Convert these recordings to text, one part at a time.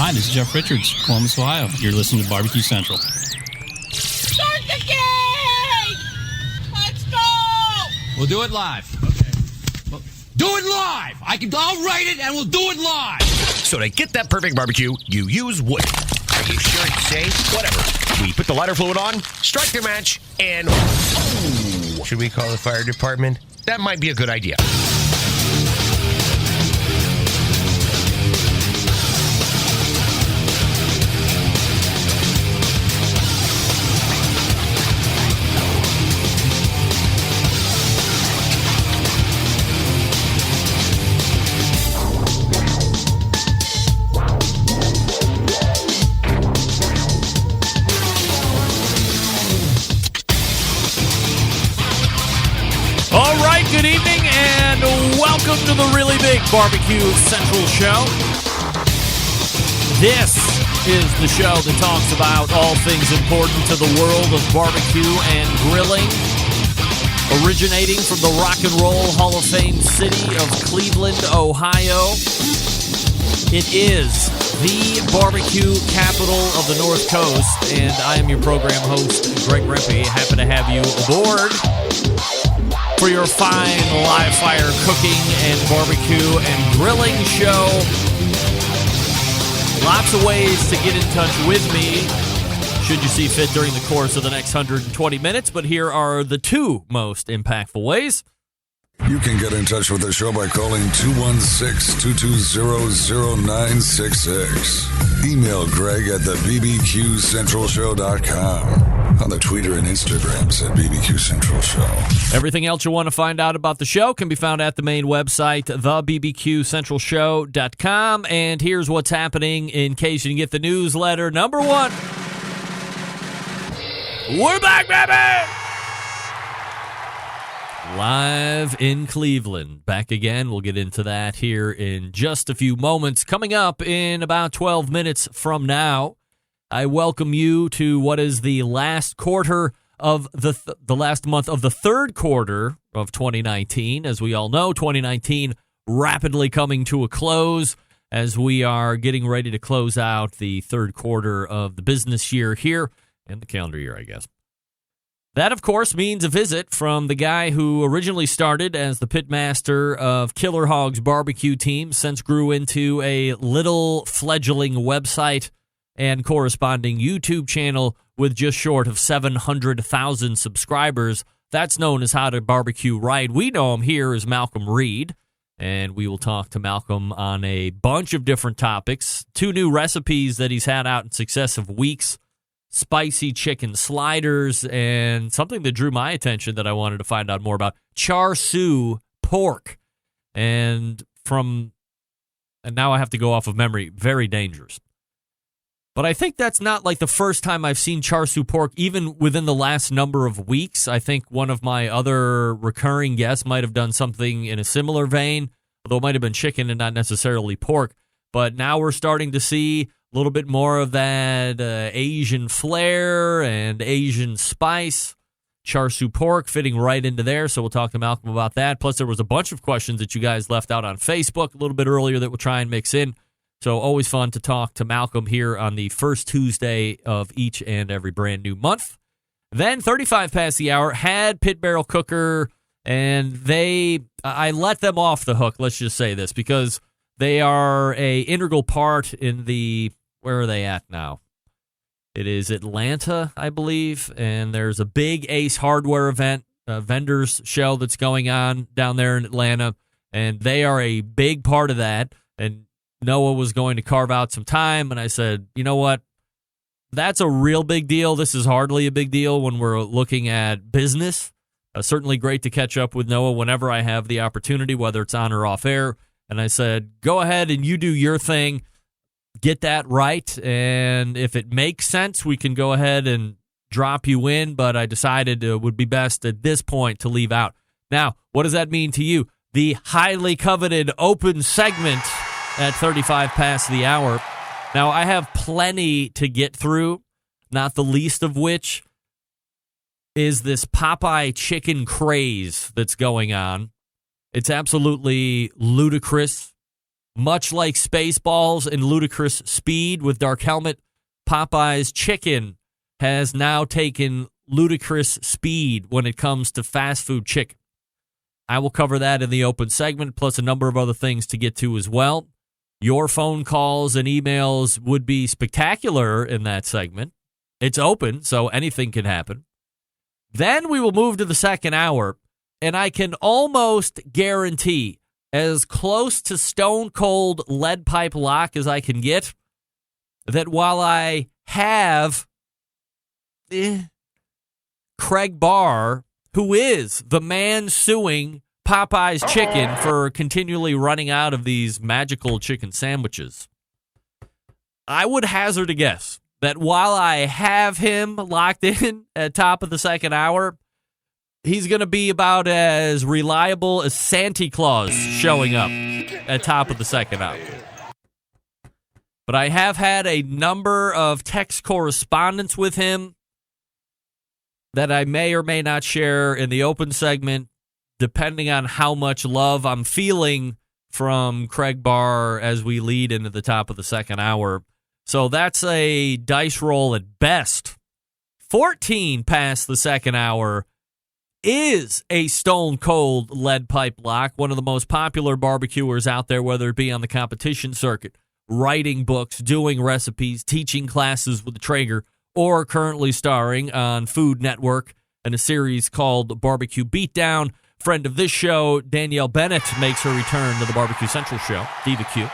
Hi, this is Jeff Richards, Columbus, Ohio. You're listening to Barbecue Central. Start the game! Let's go! We'll do it live. Okay. Well, do it live! I'll write it and we'll do it live! So to get that perfect barbecue, you use wood. Are you sure it's safe? Whatever. We put the lighter fluid on, strike the match, and... Oh, should we call the fire department? That might be a good idea. All right, good evening, and welcome to the Really Big Barbecue Central Show. This is the show that talks about all things important to the world of barbecue and grilling, originating from the Rock and Roll Hall of Fame city of Cleveland, Ohio. It is the barbecue capital of the North Coast, and I am your program host, Greg Rempe. Happy to have you aboard for your fine live fire cooking and barbecue and grilling show. Lots of ways to get in touch with me, should you see fit during the course of the next 120 minutes, but here are the two most impactful ways. You can get in touch with the show by calling 216-220-0966. Email Greg at the BBQCentralShow.com. On the Twitter and Instagrams at BBQ Central Show. Everything else you want to find out about the show can be found at the main website, thebbqcentralshow.com. And here's what's happening in case you didn't get the newsletter. Number one, we're back, baby! Live in Cleveland. Back again. We'll get into that here in just a few moments. Coming up in about 12 minutes from now, I welcome you to what is the last quarter of the last month of the third quarter of 2019. As we all know, 2019 rapidly coming to a close as we are getting ready to close out the third quarter of the business year here and the calendar year, I guess. That, of course, means a visit from the guy who originally started as the pitmaster of Killer Hog's barbecue team, since grew into a little fledgling website and corresponding YouTube channel with just short of 700,000 subscribers. That's known as How to Barbecue Right. We know him here as Malcom Reed, and we will talk to Malcom on a bunch of different topics. Two new recipes that he's had out in successive weeks, spicy chicken sliders, and something that drew my attention that I wanted to find out more about, Char pork. And now I have to go off of memory, very dangerous. But I think that's not like the first time I've seen char siu pork, even within the last number of weeks. I think one of my other recurring guests might have done something in a similar vein, although it might have been chicken and not necessarily pork. But now we're starting to see a little bit more of that Asian flair and Asian spice. Char siu pork fitting right into there, so we'll talk to Malcom about that. Plus, there was a bunch of questions that you guys left out on Facebook a little bit earlier that we'll try and mix in. So always fun to talk to Malcom here on the first Tuesday of each and every brand new month. Then 35 past the hour, had Pit Barrel Cooker, and I let them off the hook, let's just say this, because they are a integral part in where are they at now? It is Atlanta, I believe, and there's a big Ace Hardware event, vendors show that's going on down there in Atlanta, and they are a big part of that. And Noah was going to carve out some time, and I said, you know what? That's a real big deal. This is hardly a big deal when we're looking at business. Certainly great to catch up with Noah whenever I have the opportunity, whether it's on or off air. And I said, go ahead and you do your thing. Get that right. And if it makes sense, we can go ahead and drop you in. But I decided it would be best at this point to leave out. Now, what does that mean to you? The highly coveted open segment at 35 past the hour. Now, I have plenty to get through, not the least of which is this Popeye chicken craze that's going on. It's absolutely ludicrous. Much like Spaceballs and Ludicrous Speed with Dark Helmet, Popeye's Chicken has now taken ludicrous speed when it comes to fast food chicken. I will cover that in the open segment, plus a number of other things to get to as well. Your phone calls and emails would be spectacular in that segment. It's open, so anything can happen. Then we will move to the second hour, and I can almost guarantee, as close to stone cold lead pipe lock as I can get, that while I have Craig Barr, who is the man suing Popeye's Chicken for continually running out of these magical chicken sandwiches, I would hazard a guess that while I have him locked in at top of the second hour, he's going to be about as reliable as Santa Claus showing up at top of the second hour. But I have had a number of text correspondence with him that I may or may not share in the open segment, depending on how much love I'm feeling from Craig Barr as we lead into the top of the second hour. So that's a dice roll at best. 14 past the second hour is a stone cold lead pipe lock, one of the most popular barbecuers out there, whether it be on the competition circuit, writing books, doing recipes, teaching classes with the Traeger, or currently starring on Food Network in a series called Barbecue Beatdown. Friend of this show, Danielle Bennett, makes her return to the Barbecue Central show, BBQ, in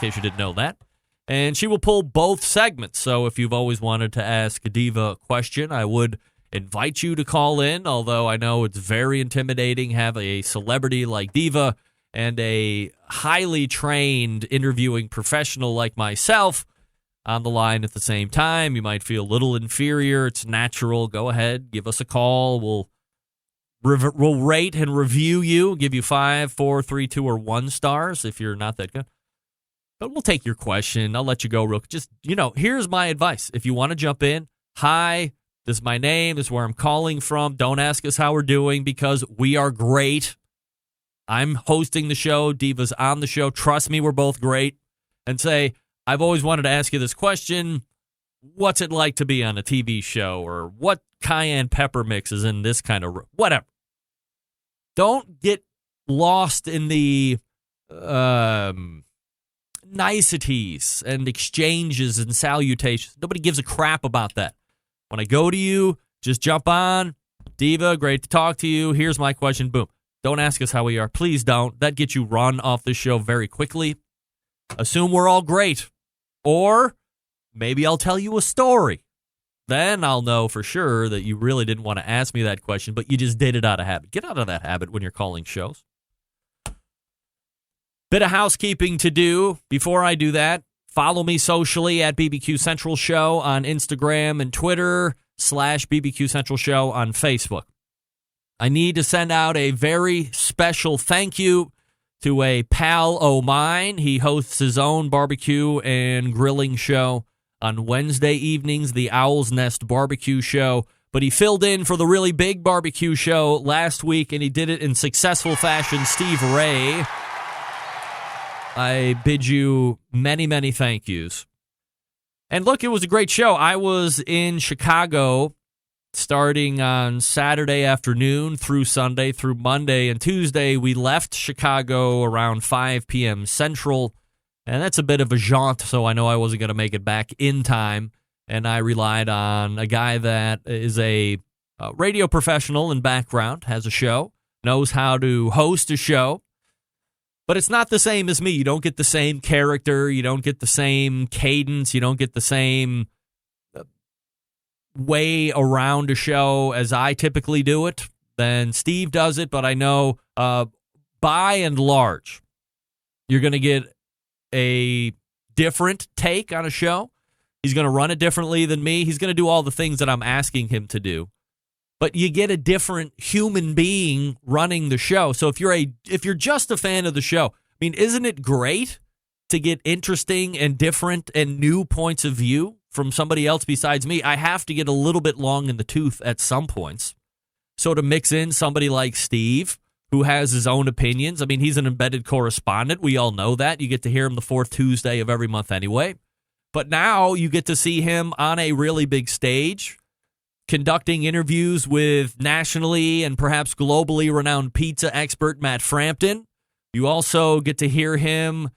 case you didn't know that. And she will pull both segments. So if you've always wanted to ask a diva a question, I would invite you to call in, although I know it's very intimidating have a celebrity like Diva and a highly trained interviewing professional like myself on the line at the same time. You might feel a little inferior. It's natural. Go ahead. Give us a call. We'll rate and review you. Give you 5, 4, 3, 2, or 1 stars if you're not that good. But we'll take your question. I'll let you go real quick. Just, here's my advice. If you want to jump in, hi, this is my name. This is where I'm calling from. Don't ask us how we're doing because we are great. I'm hosting the show. Diva's on the show. Trust me, we're both great. And say, I've always wanted to ask you this question. What's it like to be on a TV show? Or what cayenne pepper mix is in this kind of... Whatever. Don't get lost in the niceties and exchanges and salutations. Nobody gives a crap about that. When I go to you, just jump on. Diva, great to talk to you. Here's my question. Boom. Don't ask us how we are. Please don't. That gets you run off this show very quickly. Assume we're all great. Or maybe I'll tell you a story. Then I'll know for sure that you really didn't want to ask me that question, but you just did it out of habit. Get out of that habit when you're calling shows. Bit of housekeeping to do. Before I do that, follow me socially at BBQ Central Show on Instagram and Twitter /BBQ Central Show on Facebook. I need to send out a very special thank you to a pal o' mine. He hosts his own barbecue and grilling show on Wednesday evenings, the Owl's Nest Barbecue Show. But he filled in for the really big barbecue show last week, and he did it in successful fashion. Steve Ray, I bid you many, many thank yous. And look, it was a great show. I was in Chicago starting on Saturday afternoon through Sunday, through Monday, and Tuesday. We left Chicago around 5 p.m. Central, and that's a bit of a jaunt, so I know I wasn't going to make it back in time, and I relied on a guy that is a radio professional in background, has a show, knows how to host a show. But it's not the same as me. You don't get the same character. You don't get the same cadence. You don't get the same way around a show as I typically do it. Then Steve does it, but I know by and large, you're going to get a different take on a show. He's going to run it differently than me. He's going to do all the things that I'm asking him to do. But you get a different human being running the show. So if you're just a fan of the show, I mean, isn't it great to get interesting and different and new points of view from somebody else besides me? I have to get a little bit long in the tooth at some points. So to mix in somebody like Steve, who has his own opinions. I mean, he's an embedded correspondent. We all know that. You get to hear him the fourth Tuesday of every month anyway. But now you get to see him on a really big stage, conducting interviews with nationally and perhaps globally renowned pizza expert Matt Frampton. You also get to hear him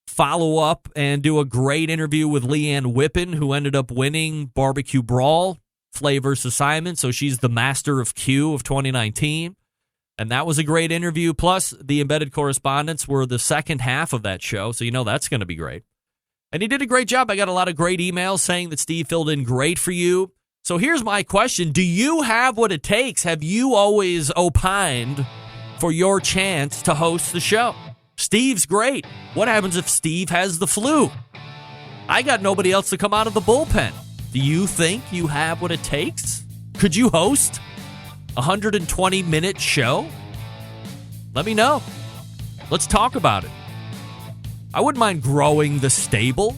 follow up and do a great interview with Leanne Whippen, who ended up winning Barbecue Brawl Flavors Assignment. So she's the master of Q of 2019. And that was a great interview. Plus, the embedded correspondents were the second half of that show. So you know that's going to be great. And he did a great job. I got a lot of great emails saying that Steve filled in great for you. So here's my question. Do you have what it takes? Have you always opined for your chance to host the show? Steve's great. What happens if Steve has the flu? I got nobody else to come out of the bullpen. Do you think you have what it takes? Could you host a 120-minute show? Let me know. Let's talk about it. I wouldn't mind growing the stable.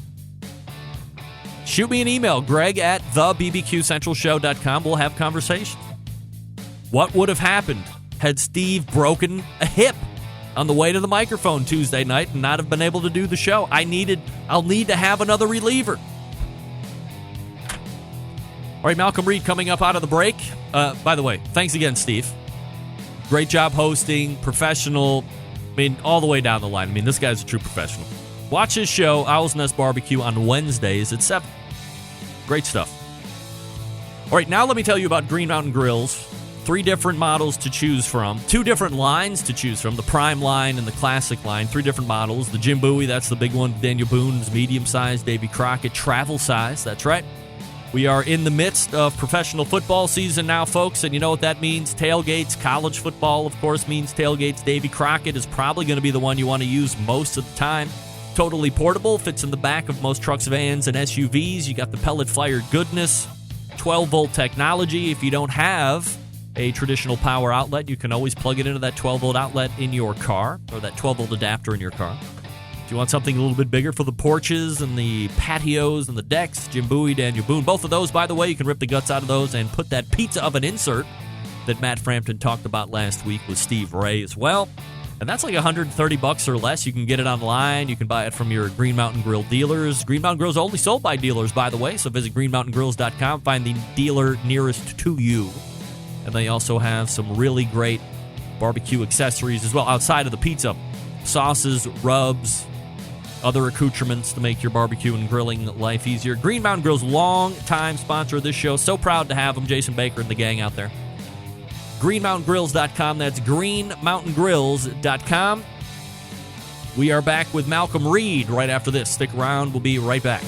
Shoot me an email, Greg at thebbqcentralshow.com. We'll have conversations. What would have happened had Steve broken a hip on the way to the microphone Tuesday night and not have been able to do the show? I'll need to have another reliever. All right, Malcolm Reed coming up out of the break. By the way, thanks again, Steve. Great job hosting, professional. I mean, all the way down the line. I mean, this guy's a true professional. Watch his show, Owl's Nest Barbecue, on Wednesdays at 7. Great stuff. All right, now let me tell you about Green Mountain Grills. 3 different models to choose from. 2 different lines to choose from. The Prime line and the Classic line. 3 different models. The Jim Bowie, that's the big one. Daniel Boone's medium size. Davy Crockett, travel size. That's right. We are in the midst of professional football season now, folks, and you know what that means. Tailgates, college football, of course, means tailgates. Davy Crockett is probably going to be the one you want to use most of the time. Totally portable, fits in the back of most trucks, vans, and SUVs. You got the pellet-fired goodness, 12-volt technology. If you don't have a traditional power outlet, you can always plug it into that 12-volt outlet in your car, or that 12-volt adapter in your car. If you want something a little bit bigger for the porches and the patios and the decks, Jim Bowie, Daniel Boone, both of those, by the way, you can rip the guts out of those and put that pizza oven insert that Matt Frampton talked about last week with Steve Ray as well. And that's like $130 or less. You can get it online. You can buy it from your Green Mountain Grill dealers. Green Mountain Grill's only sold by dealers, by the way, so visit greenmountaingrills.com, find the dealer nearest to you. And they also have some really great barbecue accessories as well, outside of the pizza. Sauces, rubs, other accoutrements to make your barbecue and grilling life easier. Green Mountain Grill's long-time sponsor of this show. So proud to have them, Jason Baker and the gang out there. greenmountaingrills.com. That's greenmountaingrills.com. We are back with Malcolm Reed right after this. Stick around. We'll be right back.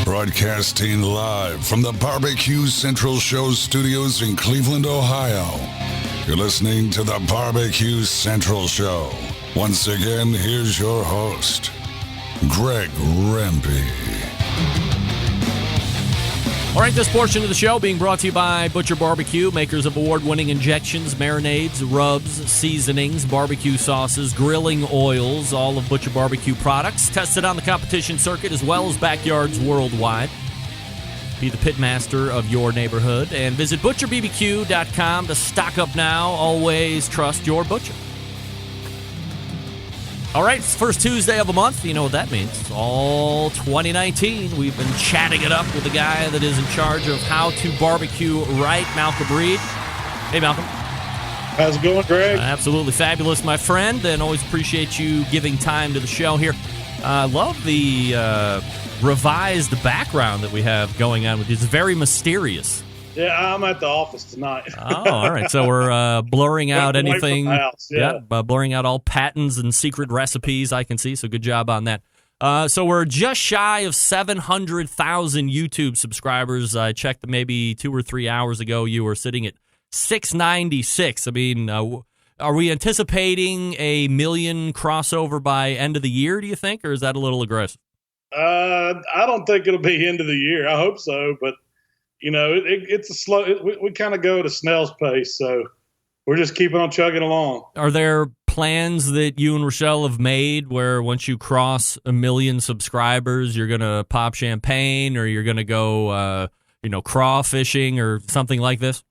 Broadcasting live from the BBQ Central Show studios in Cleveland, Ohio. You're listening to the BBQ Central Show. Once again, here's your host, Greg Rempe. All right, this portion of the show being brought to you by Butcher Barbecue, makers of award-winning injections, marinades, rubs, seasonings, barbecue sauces, grilling oils, all of Butcher Barbecue products, tested on the competition circuit as well as backyards worldwide. Be the pitmaster of your neighborhood and visit butcherbbq.com to stock up now. Always trust your butcher. All right, it's the first Tuesday of the month. You know what that means. It's all 2019. We've been chatting it up with the guy that is in charge of how to barbecue right, Malcolm Reed. Hey, Malcolm. How's it going, Greg? Absolutely fabulous, my friend, and always appreciate you giving time to the show here. I love the revised background that we have going on with you. It's very mysterious. Yeah, I'm at the office tonight. Oh, all right. So we're blurring out Away from anything. the house, yeah. Blurring out all patents and secret recipes I can see. So good job on that. So we're just shy of 700,000 YouTube subscribers. I checked maybe 2 or 3 hours ago. You were sitting at 696. I mean, Are we anticipating a million crossover by end of the year, do you think, or is that a little aggressive? I don't think it'll be end of the year. I hope so, but it's a slow. We kind of go at a snail's pace, so we're just keeping on chugging along. Are there plans that you and Rochelle have made where once you cross 1 million subscribers, you're going to pop champagne or you're going to go, crawfishing or something like this?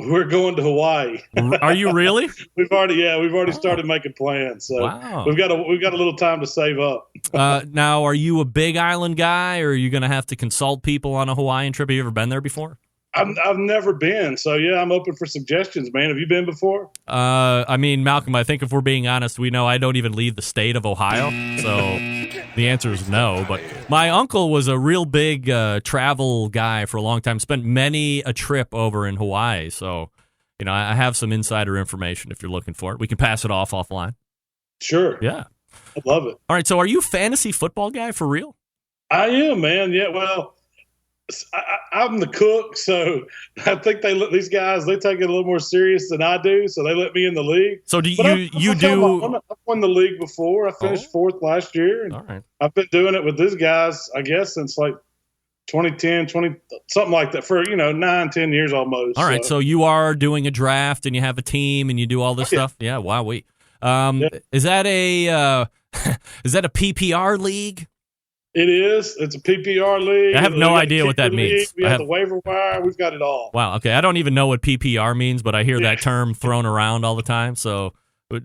We're going to Hawaii. Are you really? We've already started making plans. So wow. we've got a little time to save up. Now, are you a big island guy, or are you going to have to consult people on a Hawaiian trip? Have you ever been there before? I've never been, so yeah, I'm open for suggestions, man. Have you been before? Malcolm, I think if we're being honest, we know I don't even leave the state of Ohio, so the answer is no. But my uncle was a real big travel guy for a long time, spent many a trip over in Hawaii, so I have some insider information if you're looking for it. We can pass it offline. Sure. Yeah. I love it. All right, so are you a fantasy football guy for real? I am, man. Yeah, well, I'm the cook, so I think these guys take it a little more serious than I do, so they let me in the league. So do I've won the league before. I finished fourth last year. And all right. I've been doing it with these guys, I guess, since like 2010, something like that for 9-10 years almost. All right, so you are doing a draft and you have a team and you do all this stuff. Yeah, wow. Is that a PPR league? It is. It's a PPR league. I have no idea what that means. We have the waiver wire. We've got it all. Wow. Okay. I don't even know what PPR means, but I hear that term thrown around all the time. So,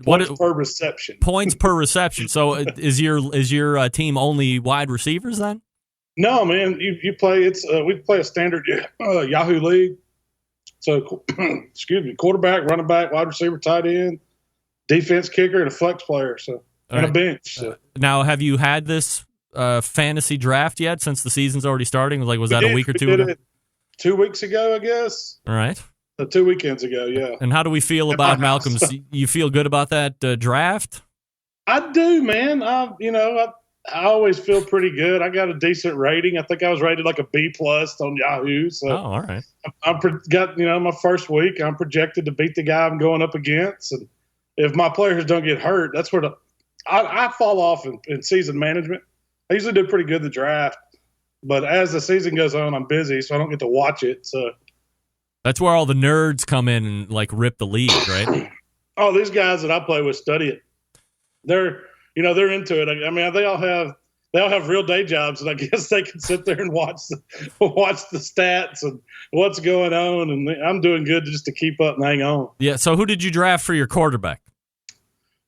points per reception. Points per reception. So, is your team only wide receivers then? No, man. You play. We play a standard Yahoo league. So, excuse me. Quarterback, running back, wide receiver, tight end, defense, kicker, and a flex player. So, and a bench. So. Now, have you had this fantasy draft yet since the season's already starting? Was that a week or two ago? It 2 weeks ago, I guess. All right. 2 weekends ago, yeah. And how do we feel about Malcolm's? You feel good about that draft? I do, man. I always feel pretty good. I got a decent rating. I think I was rated like a B+ on Yahoo. So all right. I got my first week. I'm projected to beat the guy I'm going up against, and if my players don't get hurt, that's where I fall off in season management. I usually do pretty good in the draft, but as the season goes on, I'm busy, so I don't get to watch it. So that's where all the nerds come in and rip the league, right? Oh, these guys that I play with study it. They're into it. I mean, they all have real day jobs, and I guess they can sit there and watch the stats and what's going on. And I'm doing good just to keep up and hang on. Yeah. So who did you draft for your quarterback?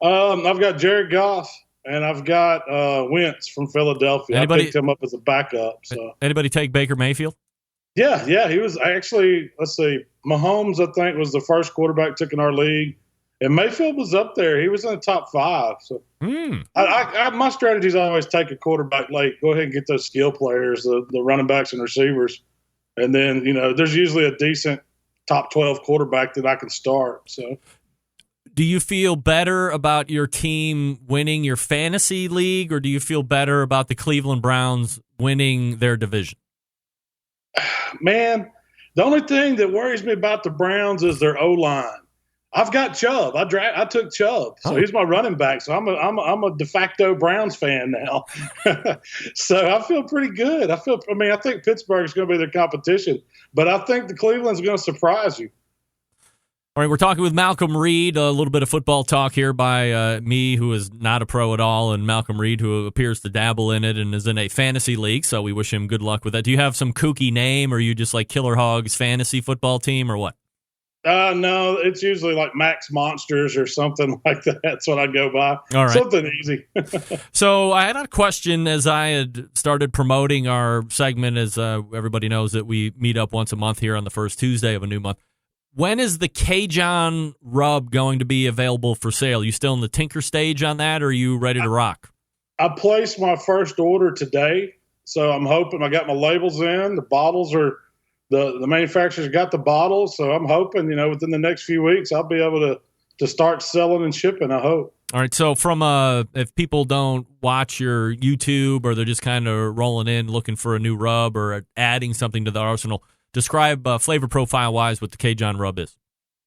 I've got Jared Goff. And I've got Wentz from Philadelphia. I picked him up as a backup. So anybody take Baker Mayfield? Yeah. He was actually, let's see, Mahomes, I think, was the first quarterback took in our league. And Mayfield was up there. He was in the top 5. So my strategy is always take a quarterback late. Go ahead and get those skill players, the running backs and receivers. And then, there's usually a decent top 12 quarterback that I can start. So. Do you feel better about your team winning your fantasy league, or do you feel better about the Cleveland Browns winning their division? Man, the only thing that worries me about the Browns is their O-line. I've got Chubb. I took Chubb, so he's my running back. So I'm a de facto Browns fan now. So I feel pretty good. I think Pittsburgh's going to be their competition, but I think the Cleveland's going to surprise you. All right, we're talking with Malcolm Reed, a little bit of football talk here by me, who is not a pro at all, and Malcolm Reed, who appears to dabble in it and is in a fantasy league, so we wish him good luck with that. Do you have some kooky name, or are you just like Killer Hog's fantasy football team, or what? No, it's usually like Max Monsters or something like that. That's what I go by. All right. Something easy. So I had a question as I had started promoting our segment, as everybody knows that we meet up once a month here on the first Tuesday of a new month. When is the Cajun rub going to be available for sale? You still in the tinker stage on that, or are you ready to rock? I placed my first order today, so I'm hoping I got my labels in. The bottles are the manufacturer's got the bottles, so I'm hoping within the next few weeks I'll be able to start selling and shipping. I hope. All right. So from if people don't watch your YouTube, or they're just kind of rolling in looking for a new rub or adding something to the arsenal. Describe flavor profile-wise what the Cajun rub is.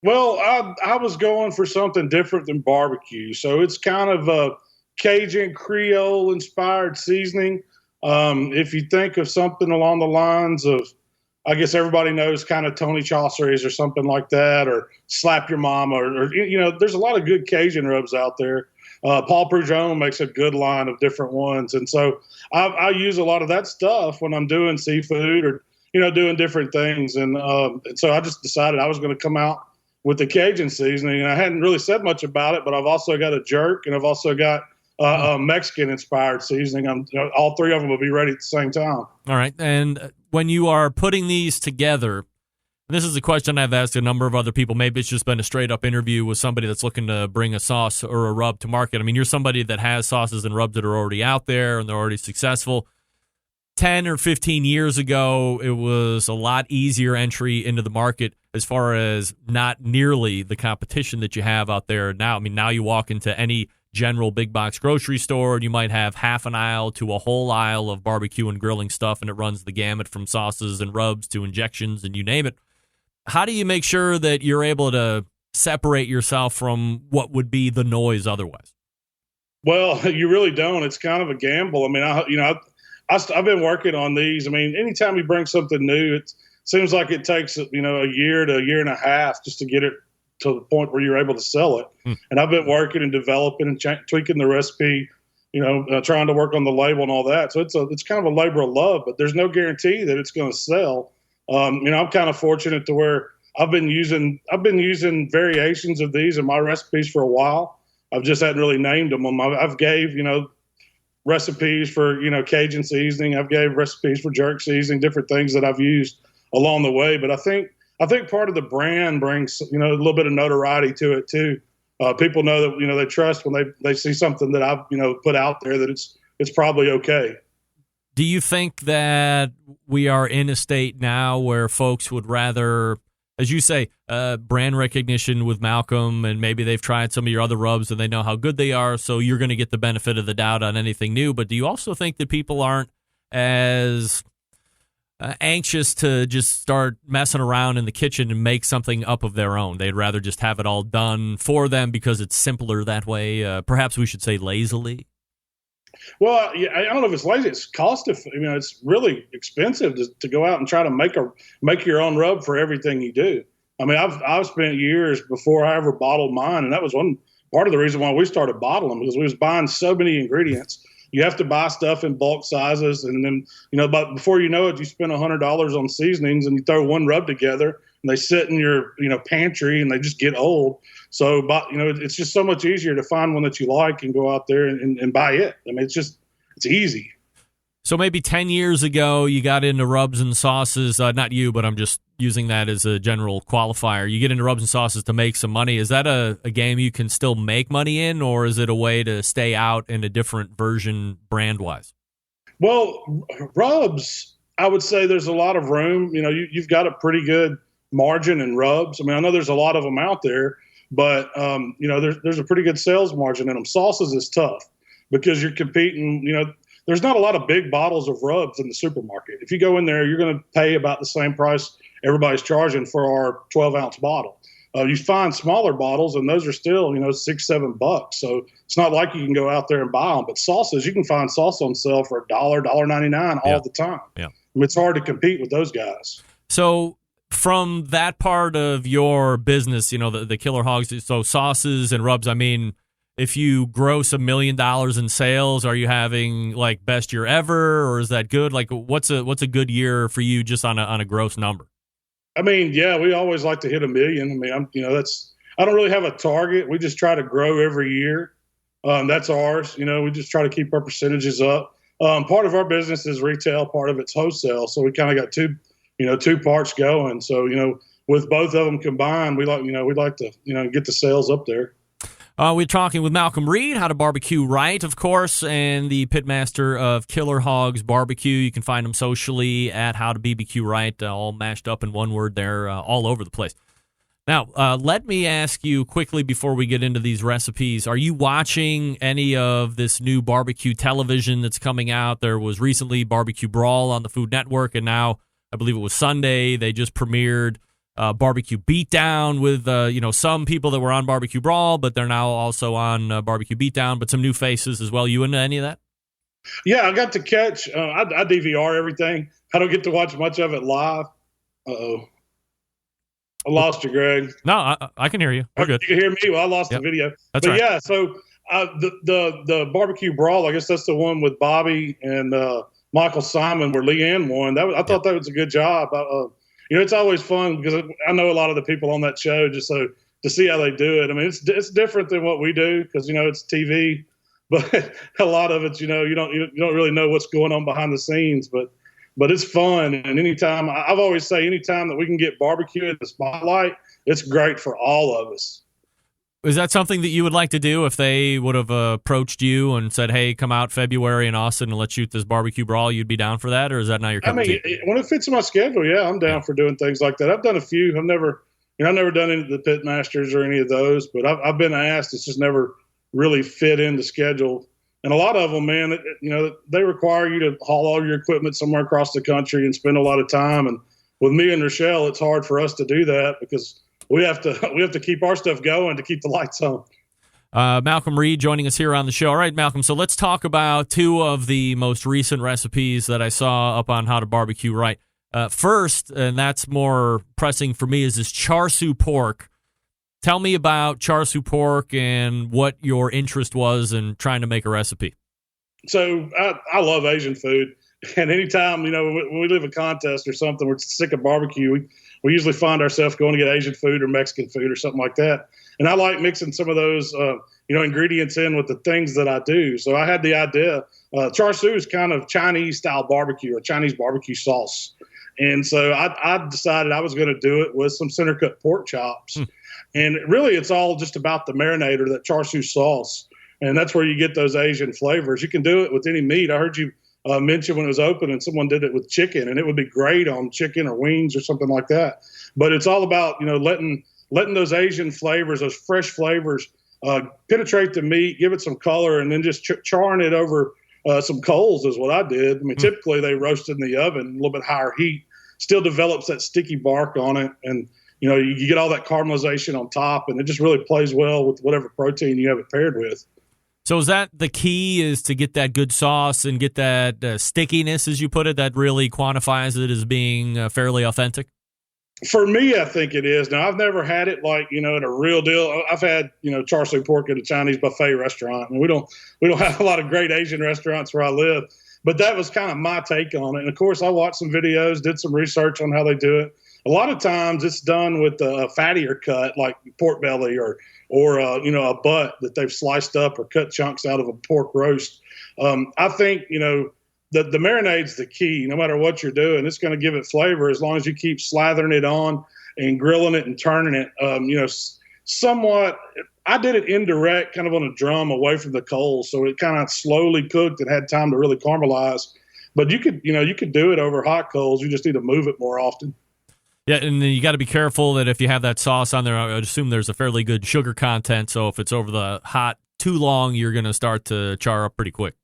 Well, I was going for something different than barbecue. So it's kind of a Cajun Creole inspired seasoning. If you think of something along the lines of, I guess everybody knows kind of Tony Chaucer's or something like that, or Slap Your Mama, or there's a lot of good Cajun rubs out there. Paul Proujon makes a good line of different ones. And so I use a lot of that stuff when I'm doing seafood or, doing different things. And so I just decided I was going to come out with the Cajun seasoning. And I hadn't really said much about it, but I've also got a jerk and I've also got a Mexican inspired seasoning. All three of them will be ready at the same time. All right. And when you are putting these together, this is a question I've asked a number of other people. Maybe it's just been a straight up interview with somebody that's looking to bring a sauce or a rub to market. I mean, you're somebody that has sauces and rubs that are already out there and they're already successful. 10 or 15 years ago, it was a lot easier entry into the market as far as not nearly the competition that you have out there now. I mean, now you walk into any general big box grocery store and you might have half an aisle to a whole aisle of barbecue and grilling stuff, and it runs the gamut from sauces and rubs to injections and you name it. How do you make sure that you're able to separate yourself from what would be the noise otherwise? Well, you really don't. It's kind of a gamble. I mean, I've been working on these. I mean, anytime you bring something new, it seems like it takes, a year to a year and a half just to get it to the point where you're able to sell it. And I've been working and developing and tweaking the recipe, trying to work on the label and all that. So it's kind of a labor of love, but there's no guarantee that it's going to sell. I'm kind of fortunate to where I've been using variations of these in my recipes for a while. I've just hadn't really named them. I've gave, recipes for, Cajun seasoning. I've gave recipes for jerk seasoning, different things that I've used along the way. But I think part of the brand brings, a little bit of notoriety to it too. People know that, they trust when they see something that I've, put out there that it's probably okay. Do you think that we are in a state now where folks would rather, as you say, brand recognition with Malcom, and maybe they've tried some of your other rubs and they know how good they are, so you're going to get the benefit of the doubt on anything new. But do you also think that people aren't as anxious to just start messing around in the kitchen and make something up of their own? They'd rather just have it all done for them because it's simpler that way. Perhaps we should say lazily. Well, I don't know if it's lazy. It's it's really expensive to go out and try to make your own rub for everything you do. I mean, I've spent years before I ever bottled mine, and that was one part of the reason why we started bottling, because we was buying so many ingredients. You have to buy stuff in bulk sizes, and then but before you know it, you spend $100 on seasonings, and you throw one rub together, and they sit in your pantry, and they just get old. So, it's just so much easier to find one that you like and go out there and buy it. I mean, it's easy. So maybe 10 years ago, you got into rubs and sauces. Not you, but I'm just using that as a general qualifier. You get into rubs and sauces to make some money. Is that a game you can still make money in, or is it a way to stay out in a different version brand-wise? Well, rubs, I would say there's a lot of room. You've got a pretty good margin in rubs. I mean, I know there's a lot of them out there, but there's a pretty good sales margin in them. Sauces is tough because you're competing. There's not a lot of big bottles of rubs in the supermarket. If you go in there, you're going to pay about the same price everybody's charging for our 12-ounce bottle. You find smaller bottles, and those are still $6-7. So it's not like you can go out there and buy them. But sauces, you can find sauce on sale for $1, $1.99 all the time. Yeah, it's hard to compete with those guys. So from that part of your business, the Killer Hogs, so sauces and rubs, I mean, if you gross $1 million in sales, are you having like best year ever, or is that good? Like, what's a good year for you just on a gross number? I mean, yeah, we always like to hit $1 million. I mean, I don't really have a target. We just try to grow every year. That's ours. We just try to keep our percentages up. Part of our business is retail, part of it's wholesale. So we kind of got two parts going. So, with both of them combined, we'd like to, get the sales up there. We're talking with Malcom Reed, how to barbecue right, of course, and the pitmaster of Killer Hogs Barbecue. You can find him socially at How to BBQ Right, all mashed up in one word there, all over the place. Now, let me ask you quickly before we get into these recipes, are you watching any of this new barbecue television that's coming out? There was recently Barbecue Brawl on the Food Network, and now I believe it was Sunday, they just premiered Barbecue Beatdown with, some people that were on Barbecue Brawl, but they're now also on Barbecue Beatdown, but some new faces as well. You into any of that? Yeah, I got to catch. I DVR everything. I don't get to watch much of it live. Uh-oh. I lost you, Greg. No, I can hear you. We're good. You can hear me? Well, I lost the video. That's but right. yeah, so the Barbecue Brawl, I guess that's the one with Bobby and Michael Simon where Leanne won. I thought that was a good job. It's always fun because I know a lot of the people on that show just so to see how they do it. I mean, it's different than what we do because, it's TV, but a lot of it, you don't really know what's going on behind the scenes, but it's fun. And I've always say anytime that we can get barbecue in the spotlight, it's great for all of us. Is that something that you would like to do if they would have approached you and said, hey, come out February in Austin and let's shoot this Barbecue Brawl? You'd be down for that, or is that not your cup of tea? When it fits in my schedule, yeah, I'm down for doing things like that. I've done a few. I've never done any of the Pit Masters or any of those, but I've been asked. It's just never really fit in the schedule. And a lot of them, man, they require you to haul all your equipment somewhere across the country and spend a lot of time. And with me and Rochelle, it's hard for us to do that because we have to keep our stuff going to keep the lights on. Malcolm Reed joining us here on the show. All right, Malcolm, so let's talk about two of the most recent recipes that I saw up on How to Barbecue Right. First, and that's more pressing for me, is this char siu pork. Tell me about char siu pork and what your interest was in trying to make a recipe. So I love Asian food. And anytime, when we leave a contest or something, we're sick of barbecue, we usually find ourselves going to get Asian food or Mexican food or something like that. And I like mixing some of those, ingredients in with the things that I do. So I had the idea. Char siu is kind of Chinese-style barbecue or Chinese barbecue sauce. And so I decided I was going to do it with some center-cut pork chops. And really, it's all just about the marinade or that char siu sauce. And that's where you get those Asian flavors. You can do it with any meat. I heard you mention when it was open and someone did it with chicken, and it would be great on chicken or wings or something like that. But it's all about, letting those Asian flavors, those fresh flavors, penetrate the meat, give it some color, and then just charring it over some coals is what I did. I mean, typically they roast in the oven, a little bit higher heat, still develops that sticky bark on it. And, you get all that caramelization on top, and it just really plays well with whatever protein you have it paired with. So is that the key, is to get that good sauce and get that stickiness, as you put it, that really quantifies it as being fairly authentic? For me, I think it is. Now, I've never had it in a real deal. I've had, char siu pork at a Chinese buffet restaurant. And we don't have a lot of great Asian restaurants where I live, but that was kind of my take on it. And of course, I watched some videos, did some research on how they do it. A lot of times it's done with a fattier cut, like pork belly or a butt that they've sliced up or cut chunks out of a pork roast. I think, the marinade's the key. No matter what you're doing, it's going to give it flavor as long as you keep slathering it on and grilling it and turning it. Somewhat. I did it indirect, kind of on a drum away from the coals, so it kind of slowly cooked and had time to really caramelize. But you could do it over hot coals. You just need to move it more often. Yeah, and then you got to be careful that if you have that sauce on there, I would assume there's a fairly good sugar content. So if it's over the hot too long, you're going to start to char up pretty quick.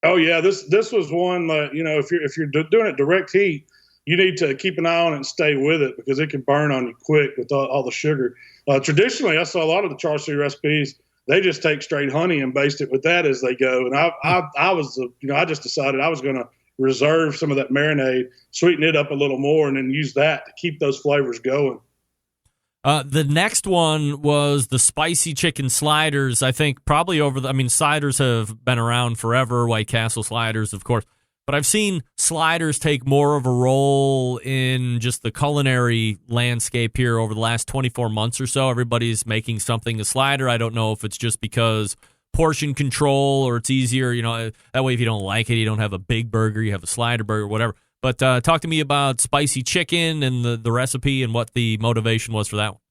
Oh yeah, this was one that if you're doing it direct heat, you need to keep an eye on it and stay with it because it can burn on you quick with all the sugar. Traditionally, I saw a lot of the char siu recipes. They just take straight honey and baste it with that as they go. And I just decided I was going to reserve some of that marinade, sweeten it up a little more, and then use that to keep those flavors going. The next one was the spicy chicken sliders. I think probably sliders have been around forever, White Castle sliders, of course. But I've seen sliders take more of a role in just the culinary landscape here over the last 24 months or so. Everybody's making something a slider. I don't know if it's just because portion control or it's easier, that way if you don't like it, you don't have a big burger, you have a slider burger, whatever. But talk to me about spicy chicken and the recipe and what the motivation was for that one.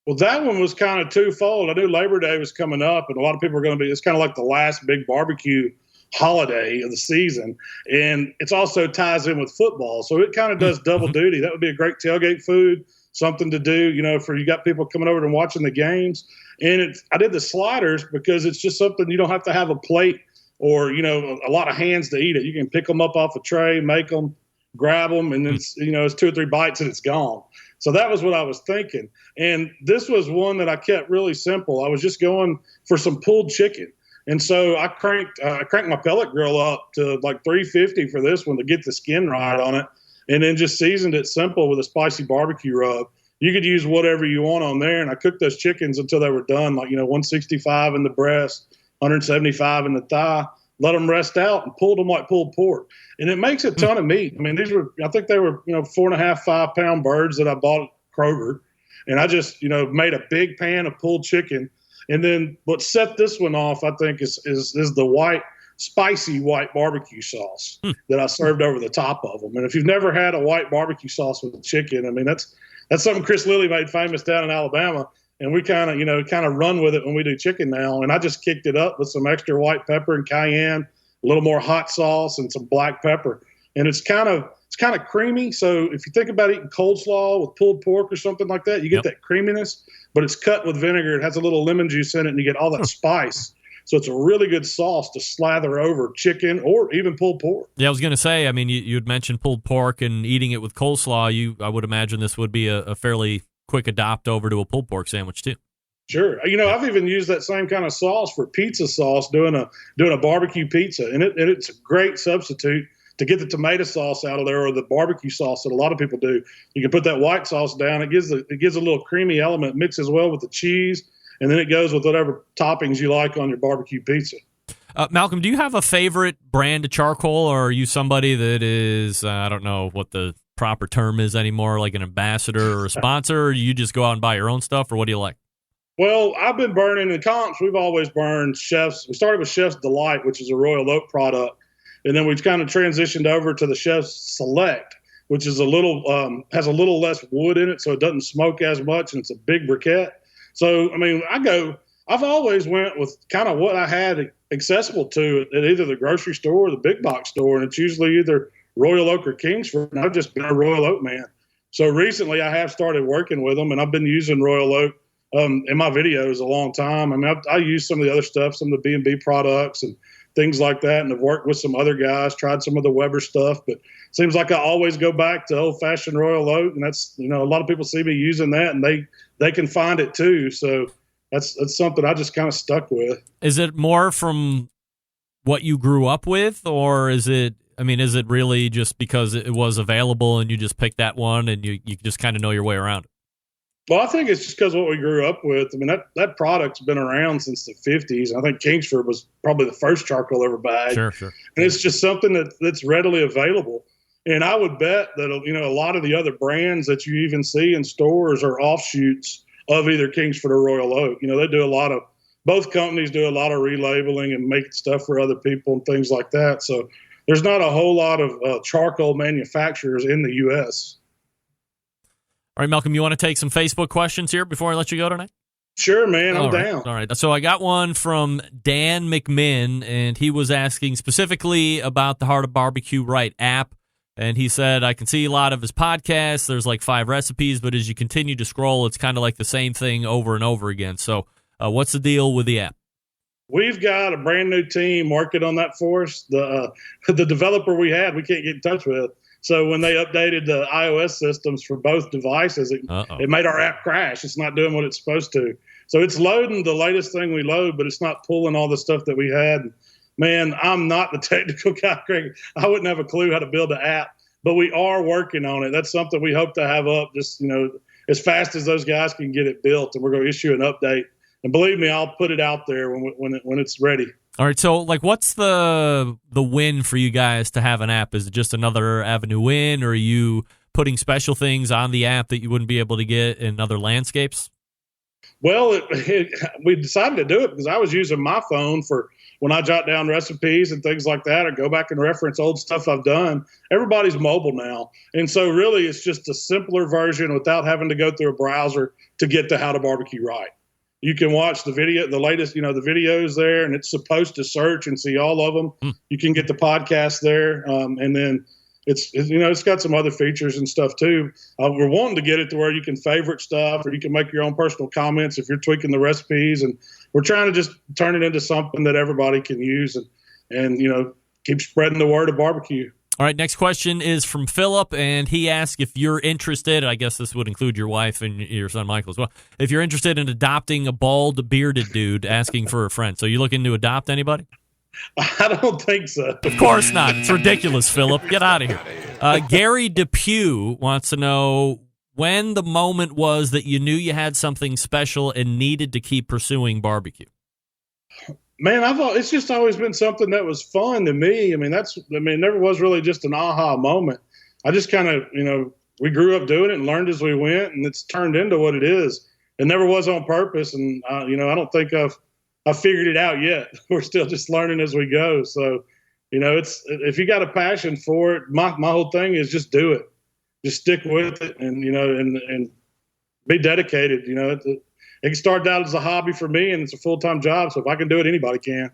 Well, that one was kind of twofold. I knew Labor Day was coming up, and a lot of people are going to be, it's kind of like the last big barbecue holiday of the season. And it also ties in with football. So it kind of does double duty. That would be a great tailgate food, something to do, for you got people coming over and watching the games. And I did the sliders because it's just something you don't have to have a plate or, a lot of hands to eat it. You can pick them up off a tray, make them, grab them, and then it's 2 or 3 bites and it's gone. So that was what I was thinking. And this was one that I kept really simple. I was just going for some pulled chicken. And so I cranked my pellet grill up to like 350 for this one to get the skin right on it, and then just seasoned it simple with a spicy barbecue rub. You could use whatever you want on there, and I cooked those chickens until they were done, like 165 in the breast, 175 in the thigh. Let them rest out and pulled them like pulled pork. And it makes a ton of meat. I mean, I think they were 4.5, 5 pound birds that I bought at Kroger, and I just made a big pan of pulled chicken. And then what set this one off, I think, is the spicy white barbecue sauce that I served over the top of them. And if you've never had a white barbecue sauce with chicken, I mean, that's something Chris Lilly made famous down in Alabama. And we kind of run with it when we do chicken now. And I just kicked it up with some extra white pepper and cayenne, a little more hot sauce, and some black pepper. And it's kind of creamy. So if you think about eating coleslaw with pulled pork or something like that, you get that creaminess, but it's cut with vinegar. It has a little lemon juice in it, and you get all that spice. So it's a really good sauce to slather over chicken or even pulled pork. Yeah, I was going to say, I mean, you had mentioned pulled pork and eating it with coleslaw. I would imagine this would be a fairly quick adopt over to a pulled pork sandwich too. Sure. I've even used that same kind of sauce for pizza sauce, doing a barbecue pizza, and it's a great substitute to get the tomato sauce out of there, or the barbecue sauce that a lot of people do. You can put that white sauce down. It gives a little creamy element, mixes well with the cheese, and then it goes with whatever toppings you like on your barbecue pizza. Malcolm, do you have a favorite brand of charcoal, or are you somebody that is, I don't know what the proper term is anymore, like an ambassador or a sponsor, or do you just go out and buy your own stuff, or what do you like? Well, I've been burning in comps. We've always burned Chef's. We started with Chef's Delight, which is a Royal Oak product. And then we've kind of transitioned over to the Chef's Select, which is has a little less wood in it, so it doesn't smoke as much, and it's a big briquette. So, I mean, I've always went with kind of what I had accessible to at either the grocery store or the big box store, and it's usually either Royal Oak or Kingsford, and I've just been a Royal Oak man. So recently I have started working with them, and I've been using Royal Oak in my videos a long time. I mean, I use some of the other stuff, some of the B&B products and things like that, and I've worked with some other guys, tried some of the Weber stuff, but it seems like I always go back to old-fashioned Royal Oak, and that's, a lot of people see me using that, and they can find it too, so that's something I just kind of stuck with. Is it more from what you grew up with, or is it really just because it was available and you just picked that one and you just kind of know your way around it? Well, I think it's just because what we grew up with. I mean, that product's been around since the 50s. I think Kingsford was probably the first charcoal ever bagged. Sure. And it's just something that's readily available. And I would bet that, a lot of the other brands that you even see in stores are offshoots of either Kingsford or Royal Oak. They do both companies do a lot of relabeling and make stuff for other people and things like that. So there's not a whole lot of charcoal manufacturers in the U.S. All right, Malcolm, you want to take some Facebook questions here before I let you go tonight? Sure, man. I'm down. All right. So I got one from Dan McMinn, and he was asking specifically about the Heart of Barbecue Right app. And he said, I can see a lot of his podcasts. There's like 5 recipes, but as you continue to scroll, it's kind of like the same thing over and over again. So what's the deal with the app? We've got a brand new team working on that for us. The developer we can't get in touch with. So when they updated the iOS systems for both devices, it made our app crash. It's not doing what it's supposed to. So it's loading the latest thing we load, but it's not pulling all the stuff that we had. Man, I'm not the technical guy, Craig. I wouldn't have a clue how to build an app, but we are working on it. That's something we hope to have up just, as fast as those guys can get it built, and we're going to issue an update. And believe me, I'll put it out there when it's ready. All right, so what's the win for you guys to have an app? Is it just another avenue in, or are you putting special things on the app that you wouldn't be able to get in other landscapes? Well, we decided to do it because I was using my phone for when I jot down recipes and things like that, or go back and reference old stuff I've done. Everybody's mobile now, and so really it's just a simpler version without having to go through a browser to get to How to Barbecue Right. You can watch the latest, the videos there, and it's supposed to search and see all of them. You can get the podcast there, and then it's got some other features and stuff too. We're wanting to get it to where you can favorite stuff, or you can make your own personal comments if you're tweaking the recipes, and we're trying to just turn it into something that everybody can use and keep spreading the word of barbecue. All right, next question is from Philip, and he asks if you're interested, I guess this would include your wife and your son Michael as well, if you're interested in adopting a bald, bearded dude asking for a friend. So you looking to adopt anybody? I don't think so. Of course not. It's ridiculous, Philip. Get out of here. Gary Depew wants to know when the moment was that you knew you had something special and needed to keep pursuing barbecue. Man, it's just always been something that was fun to me. It never was really just an aha moment. I just kind of, we grew up doing it and learned as we went, and it's turned into what it is. It never was on purpose, and I don't think I've figured it out yet. We're still just learning as we go. So, it's if you got a passion for it, my whole thing is just do it, just stick with it, and and be dedicated. It started out as a hobby for me, and it's a full-time job, so if I can do it, anybody can.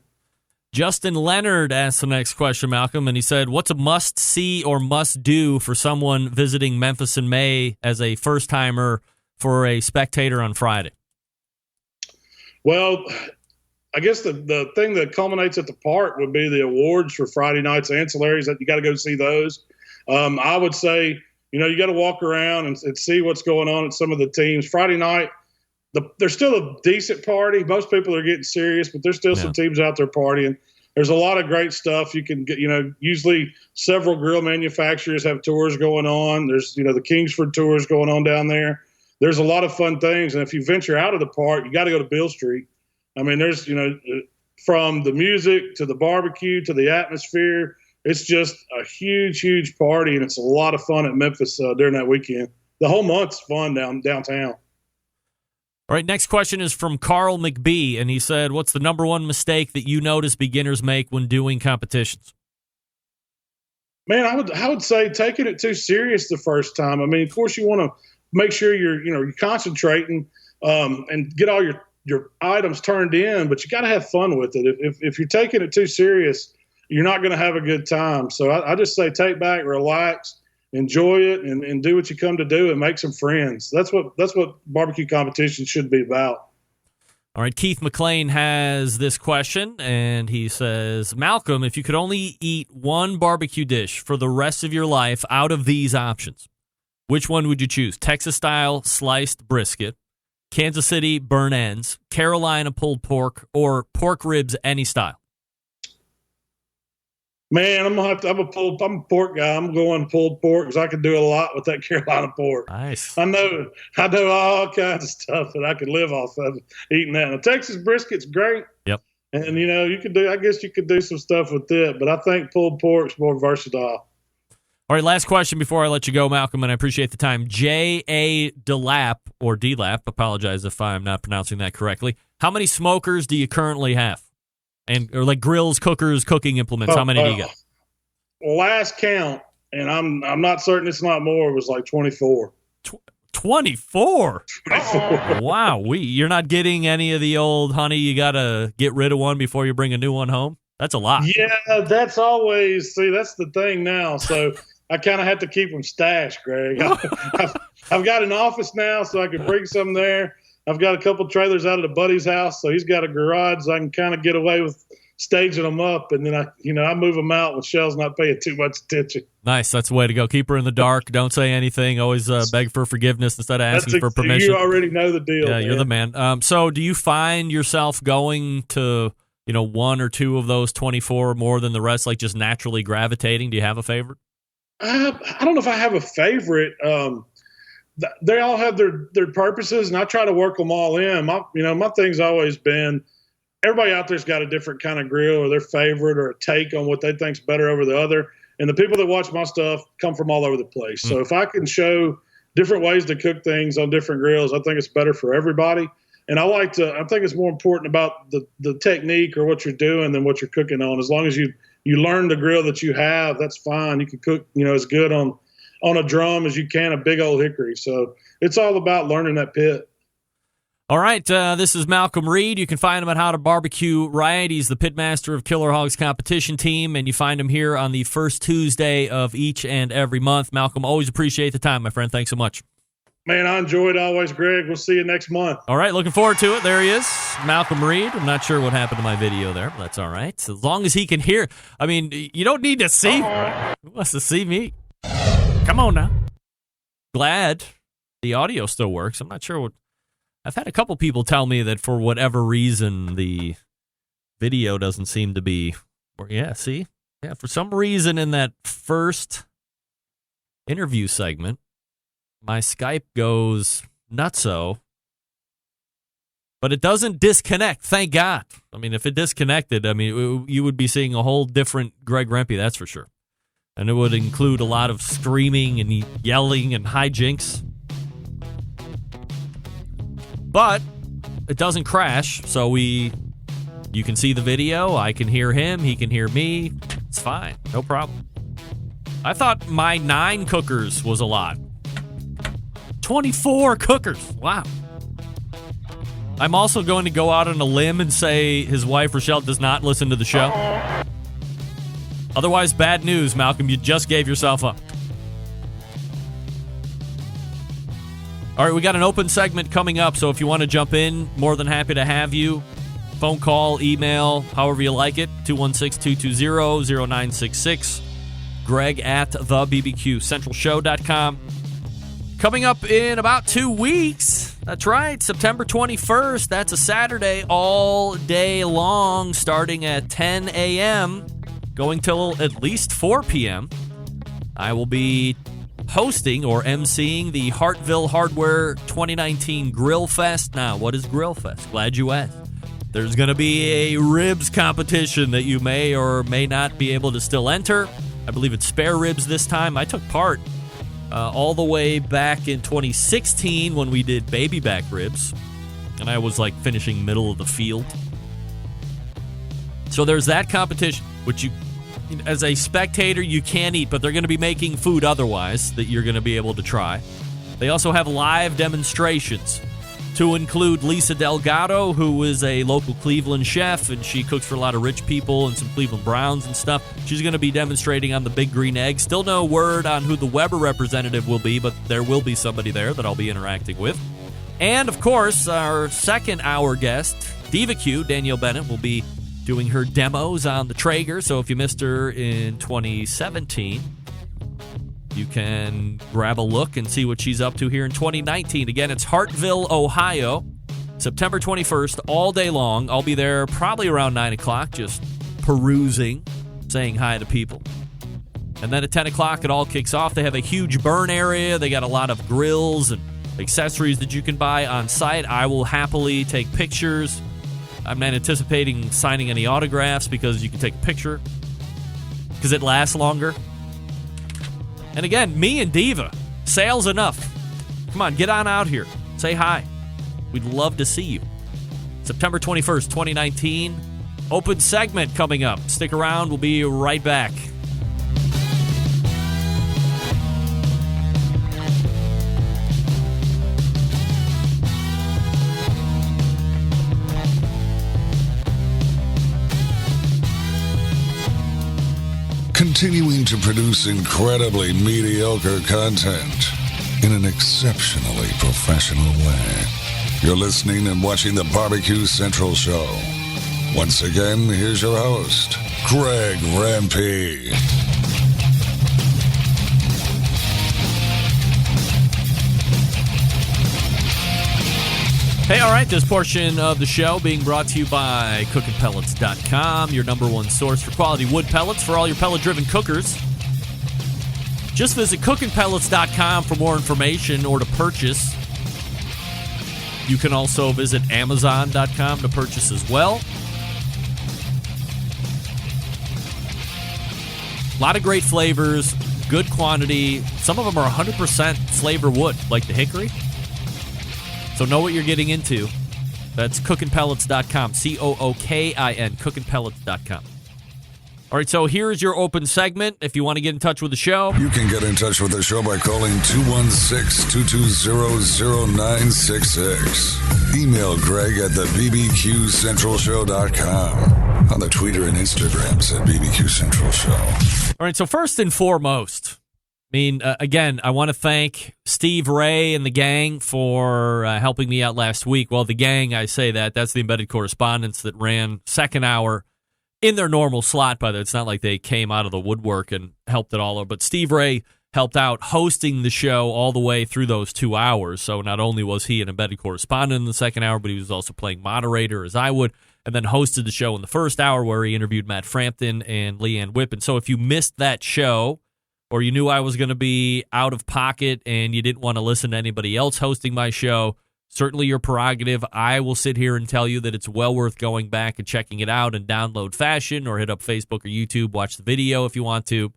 Justin Leonard asked the next question, Malcolm, and he said, what's a must-see or must-do for someone visiting Memphis in May as a first-timer for a spectator on Friday? Well, I guess the thing that culminates at the park would be the awards for Friday night's ancillaries. That you got to go see those. I would say, you got to walk around and see what's going on at some of the teams. Friday night, there's still a decent party. Most people are getting serious, but there's still some teams out there partying. There's a lot of great stuff you can get. Usually several grill manufacturers have tours going on. There's, the Kingsford tours going on down there. There's a lot of fun things. And if you venture out of the park, you got to go to Beale Street. There's, from the music to the barbecue to the atmosphere, it's just a huge, huge party. And it's a lot of fun at Memphis during that weekend. The whole month's fun downtown. All right, next question is from Carl McBee, and he said, what's the number one mistake that you notice beginners make when doing competitions? Man, I would say taking it too serious the first time. Of course, you want to make sure you're concentrating and get all your items turned in, but you got to have fun with it. If you're taking it too serious, you're not going to have a good time. So I just say take back, relax, enjoy it, and do what you come to do and make some friends. That's what barbecue competition should be about. All right, Keith McLean has this question, and he says, Malcolm, if you could only eat one barbecue dish for the rest of your life out of these options, which one would you choose? Texas-style sliced brisket, Kansas City burn ends, Carolina pulled pork, or pork ribs any style? Man, I'm a pork guy. I'm going pulled pork because I can do a lot with that Carolina pork. Nice. I know all kinds of stuff that I could live off of eating that. Now, Texas brisket's great. Yep. And I guess you could do some stuff with it, but I think pulled pork's more versatile. All right, last question before I let you go, Malcolm, and I appreciate the time. J.A. DeLap, or D-Lap, apologize if I'm not pronouncing that correctly. How many smokers do you currently have? Or like grills, cookers, cooking implements, how many do you got? Last count, and I'm not certain it's not more, it was like 24. 24? Wow. You're not getting any of the old, honey, you got to get rid of one before you bring a new one home? That's a lot. Yeah, that's the thing now. So I kind of have to keep them stashed, Greg. I've got an office now, so I can bring some there. I've got a couple trailers out of the buddy's house, so he's got a garage, so I can kind of get away with staging them up, and then I move them out when Shell's not paying too much attention. Nice, that's the way to go. Keep her in the dark. Don't say anything. Always beg for forgiveness instead of asking for permission. You already know the deal. Yeah, man. You're the man. So, do you find yourself going to one or two of those 24 more than the rest, like just naturally gravitating? Do you have a favorite? I don't know if I have a favorite. They all have their purposes, and I try to work them all in. My thing's always been everybody out there's got a different kind of grill or their favorite or a take on what they think's better over the other. And the people that watch my stuff come from all over the place. So if I can show different ways to cook things on different grills, I think it's better for everybody. And I think it's more important about the technique or what you're doing than what you're cooking on. As long as you learn the grill that you have, that's fine. You can cook, as good on a drum as you can a big old hickory. So it's all about learning that pit. All right, this is Malcolm Reed. You can find him at How to Barbecue Right. He's the pitmaster of Killer Hogs competition team, and you find him here on the first Tuesday of each and every month. Malcolm, always appreciate the time, my friend. Thanks so much. Man, I enjoyed it always, Greg. We'll see you next month. All right, looking forward to it. There he is, Malcolm Reed. I'm not sure what happened to my video there, but that's all right. As long as he can hear. I mean, you don't need to see me. Right? Who wants to see me? Come on now. Glad the audio still works. I'm not sure what. I've had a couple people tell me that for whatever reason the video doesn't seem to be. Yeah, see? Yeah, for some reason in that first interview segment, my Skype goes nutso, but it doesn't disconnect, thank God. I mean, if it disconnected, I mean, you would be seeing a whole different Greg Rempe, that's for sure. And it would include a lot of screaming and yelling and hijinks. But it doesn't crash, so you can see the video, I can hear him, he can hear me. It's fine, no problem. I thought my 9 cookers was a lot. 24 cookers. Wow. I'm also going to go out on a limb and say his wife, Rochelle, does not listen to the show. Otherwise, bad news, Malcolm. You just gave yourself up. All right, we got an open segment coming up, so if you want to jump in, more than happy to have you. Phone call, email, however you like it, 216-220-0966. Greg at thebbqcentralshow.com. Coming up in about 2 weeks, that's right, September 21st, that's a Saturday, all day long, starting at 10 a.m., going till at least 4 p.m. I will be hosting or emceeing the Hartville Hardware 2019 Grill Fest. Now, what is Grill Fest? Glad you asked. There's going to be a ribs competition that you may or may not be able to still enter. I believe it's spare ribs this time. I took part all the way back in 2016 when we did baby back ribs, and I was like finishing middle of the field. So there's that competition, which you, as a spectator, you can't eat, but they're going to be making food otherwise that you're going to be able to try. They also have live demonstrations to include Lisa Delgado, who is a local Cleveland chef, and she cooks for a lot of rich people and some Cleveland Browns and stuff. She's going to be demonstrating on the Big Green Egg. Still no word on who the Weber representative will be, but there will be somebody there that I'll be interacting with. And, of course, our second hour guest, Diva Q, Danielle Bennett, will be doing her demos on the Traeger. So if you missed her in 2017, you can grab a look and see what she's up to here in 2019. Again, it's Hartville, Ohio, September 21st, all day long. I'll be there probably around 9 o'clock, just perusing, saying hi to people. And then at 10 o'clock, it all kicks off. They have a huge burn area. They got a lot of grills and accessories that you can buy on site. I will happily take pictures. I'm not anticipating signing any autographs because you can take a picture because it lasts longer. And again, me and Diva, sales enough. Come on, get on out here. Say hi. We'd love to see you. September 21st, 2019. Open segment coming up. Stick around. We'll be right back. Continuing to produce incredibly mediocre content in an exceptionally professional way. You're listening and watching the BBQ Central Show. Once again, here's your host, Greg Rempe. Hey, all right, this portion of the show being brought to you by CookingPellets.com, your number one source for quality wood pellets for all your pellet-driven cookers. Just visit CookingPellets.com for more information or to purchase. You can also visit Amazon.com to purchase as well. A lot of great flavors, good quantity. Some of them are 100% flavor wood, like the hickory. So know what you're getting into. That's CookingPellets.com, COOKIN, CookingPellets.com. All right, so here's your open segment. If you want to get in touch with the show, you can get in touch with the show by calling 216-220-0966. Email Greg at thebbqcentralshow.com. On the Twitter and Instagrams at BBQ Central Show. All right, so first and foremost, mean, again, I want to thank Steve Ray and the gang for helping me out last week. Well, the gang, I say that's the embedded correspondents that ran second hour in their normal slot. By the way, it's not like they came out of the woodwork and helped it all. But Steve Ray helped out hosting the show all the way through those 2 hours. So not only was he an embedded correspondent in the second hour, but he was also playing moderator as I would, and then hosted the show in the first hour where he interviewed Matt Frampton and Leanne Whippen. So if you missed that show, or you knew I was going to be out of pocket and you didn't want to listen to anybody else hosting my show, certainly your prerogative. I will sit here and tell you that it's well worth going back and checking it out in download fashion, or hit up Facebook or YouTube, watch the video if you want to.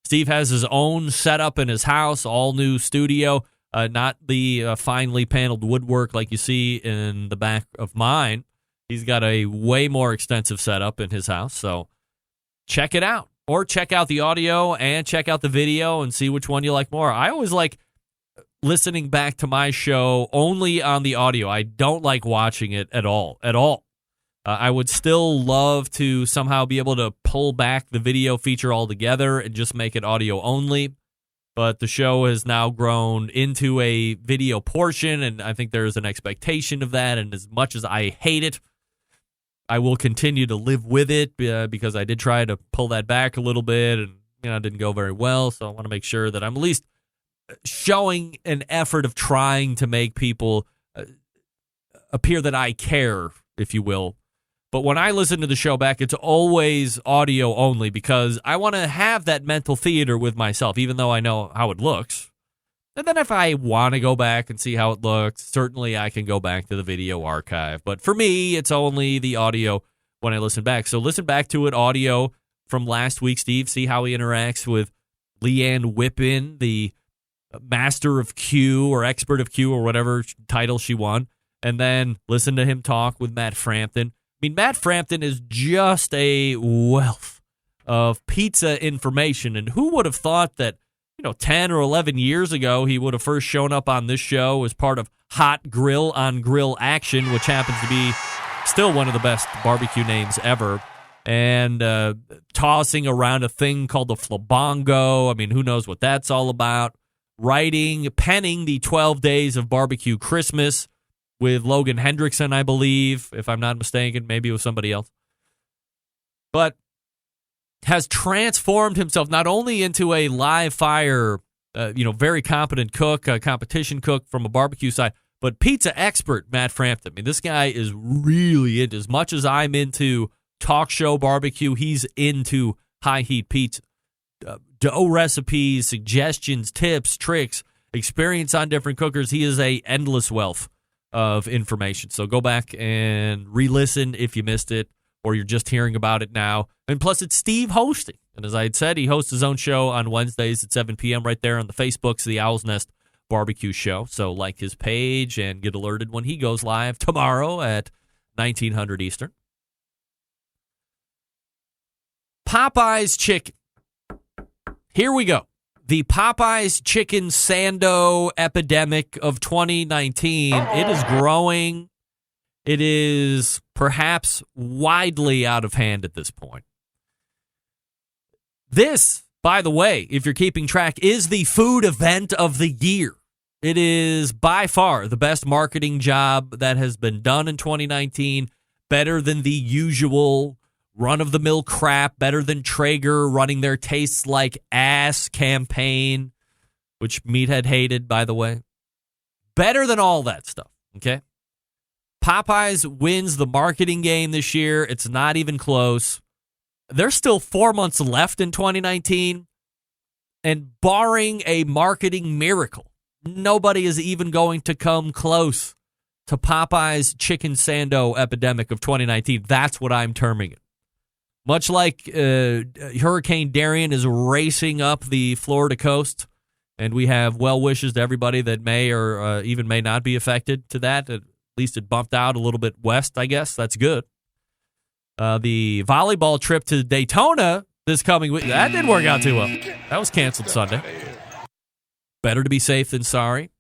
Steve has his own setup in his house, all new studio, not the finely paneled woodwork like you see in the back of mine. He's got a way more extensive setup in his house, so check it out. Or check out the audio and check out the video and see which one you like more. I always like listening back to my show only on the audio. I don't like watching it at all. I would still love to somehow be able to pull back the video feature altogether and just make it audio only. But the show has now grown into a video portion, and I think there's an expectation of that. And as much as I hate it, I will continue to live with it because I did try to pull that back a little bit, and it didn't go very well. So I want to make sure that I'm at least showing an effort of trying to make people appear that I care, if you will. But when I listen to the show back, it's always audio only because I want to have that mental theater with myself, even though I know how it looks. And then if I want to go back and see how it looks, certainly I can go back to the video archive. But for me, it's only the audio when I listen back. So listen back to it audio from last week, Steve. See how he interacts with Leanne Whippen, the master of Q or expert of Q or whatever title she won. And then listen to him talk with Matt Frampton. I mean, Matt Frampton is just a wealth of pizza information. And who would have thought that 10 or 11 years ago, he would have first shown up on this show as part of Hot Grill on Grill Action, which happens to be still one of the best barbecue names ever, and tossing around a thing called the flabongo. I mean, who knows what that's all about. Penning the 12 Days of Barbecue Christmas with Logan Hendrickson, I believe, if I'm not mistaken. Maybe it was somebody else. But has transformed himself not only into a live fire, very competent cook, a competition cook from a barbecue side, but pizza expert Matt Frampton. I mean, this guy is really into, as much as I'm into talk show barbecue, he's into high heat pizza. Dough recipes, suggestions, tips, tricks, experience on different cookers. He is a endless wealth of information. So go back and re-listen if you missed it, or you're just hearing about it now. And plus, it's Steve hosting. And as I had said, he hosts his own show on Wednesdays at 7 p.m. right there on the Facebook's The Owl's Nest Barbecue Show. So like his page and get alerted when he goes live tomorrow at 1900 Eastern. Popeye's Chicken. Here we go. The Popeye's Chicken Sando epidemic of 2019. It is growing. It is perhaps widely out of hand at this point. This, by the way, if you're keeping track, is the food event of the year. It is by far the best marketing job that has been done in 2019, better than the usual run-of-the-mill crap, better than Traeger running their tastes like ass campaign, which Meathead hated, by the way. Better than all that stuff, okay? Popeyes wins the marketing game this year. It's not even close. There's still 4 months left in 2019, and barring a marketing miracle, nobody is even going to come close to Popeye's Chicken Sando epidemic of 2019. That's what I'm terming it. Much like Hurricane Darian is racing up the Florida coast, and we have well wishes to everybody that may or even may not be affected to that. At least it bumped out a little bit west, I guess. That's good. The volleyball trip to Daytona this coming week, that didn't work out too well. That was canceled Sunday. Better to be safe than sorry.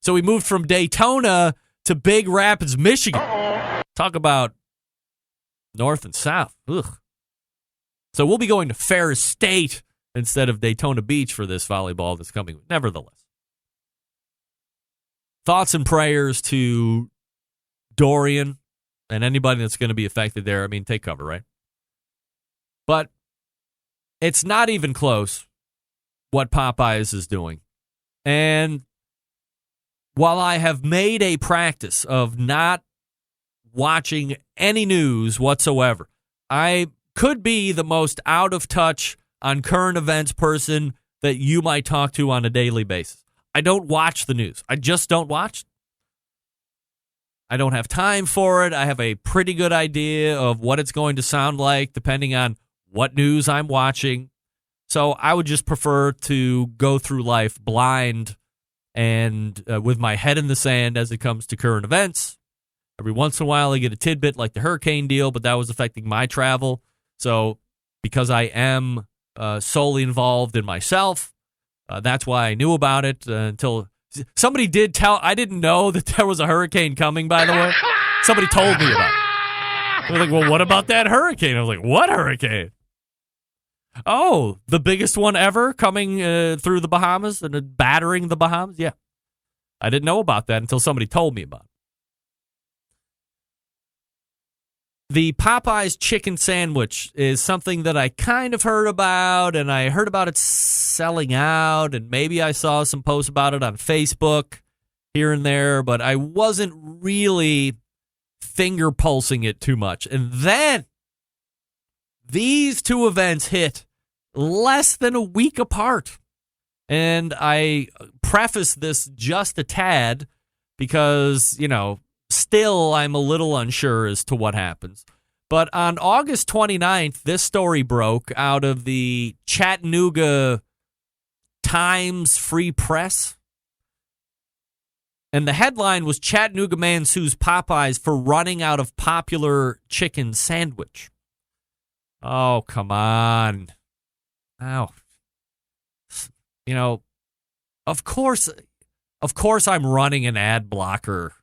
So we moved from Daytona to Big Rapids, Michigan. Talk about north and south. Ugh. So we'll be going to Ferris State instead of Daytona Beach for this volleyball this coming week. Nevertheless, thoughts and prayers to Dorian and anybody that's going to be affected there. I mean, take cover, right? But it's not even close what Popeyes is doing. And while I have made a practice of not watching any news whatsoever, I could be the most out of touch on current events person that you might talk to on a daily basis. I don't watch the news. I just don't watch it. I don't have time for it. I have a pretty good idea of what it's going to sound like depending on what news I'm watching. So I would just prefer to go through life blind and with my head in the sand as it comes to current events. Every once in a while I get a tidbit like the hurricane deal, but that was affecting my travel. So because I am solely involved in myself, that's why I knew about it until somebody did tell. I didn't know that there was a hurricane coming, by the way. Somebody told me about it. They were like, well, what about that hurricane? I was like, what hurricane? Oh, the biggest one ever coming through the Bahamas and battering the Bahamas? Yeah. I didn't know about that until somebody told me about it. The Popeyes chicken sandwich is something that I kind of heard about, and I heard about it selling out, and maybe I saw some posts about it on Facebook here and there, but I wasn't really finger pulsing it too much. And then these two events hit less than a week apart. And I preface this just a tad because, you know, still I'm a little unsure as to what happens. But on August 29th, this story broke out of the Chattanooga Times Free Press. And the headline was Chattanooga man sues Popeyes for running out of popular chicken sandwich. Oh, come on. Oh. You know, of course I'm running an ad blocker.